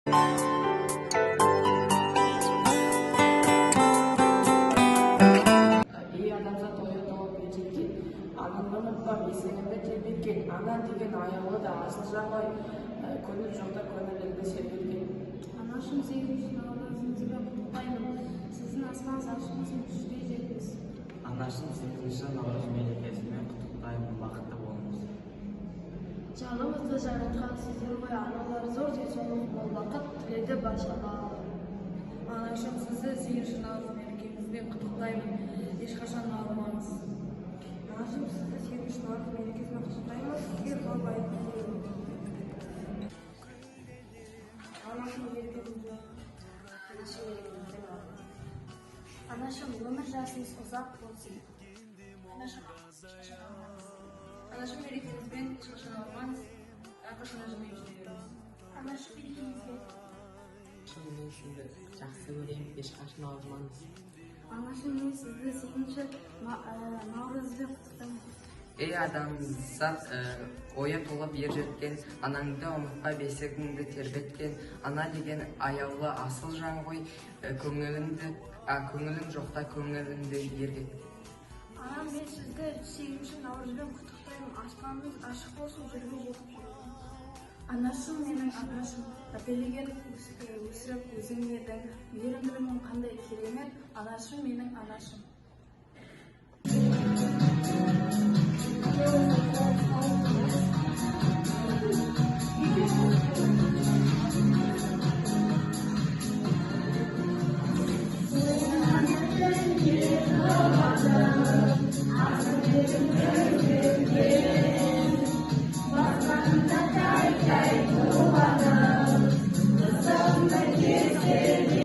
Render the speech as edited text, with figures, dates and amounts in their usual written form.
이 адамзат оятылып кеткен ананы ұмытпа бесігіңді тербеткен ана деген аяулы да асыл жан ғой көңіл жоқта көңіліңді серпеткен Анашым сегізінші наурызыңызбен құттықтаймын. Сіздің аспан сақшыңыз жүзге жетіңіз. Анашым сегізінші наурыз мерекесімен құттықтаймын, бақытты болыңыз. Жанымызды жаратқан сіздер ғой, аналар зор денсаулық мол бақыт тіледі баршаға. Анашым сізді сегізінші наурыз мерекемізбен құттықтаймын, ешқашан ауырмаңыз. Анашым сізді сегізінші наурыз мерекесімен құттықтаймын, сізге зор байлық тілеймін. Анашым өмір жасыңыз ұзақ болсын. Анашым мерекемізбен ешқашан ауырмаңыз, әрқашан жымиып жүре беріңіз. Анашым мерекемізбен. Мен сізді жақсы көремін, ешқашан ауырмаңыз. Анашым мен сізді сегізінші наурызбен құттықтаймын. Ей адамзат, ойы толып ер жеткен, анаңды ұмытпа бесігіңді тербеткен, ана деген аяулы асыл жан ғой, көңілің жоқта көңіліңді ергет. Анам мен сізді сегізінші наурызбен құттықтаймын, аспаныңыз ашық болсын, жүрге жетіп жүріңіз. Анашым менің анашым, тәрбиелеген өсіріп өзің едің, мейірімділігің қандай керемет, анашым менің анашым.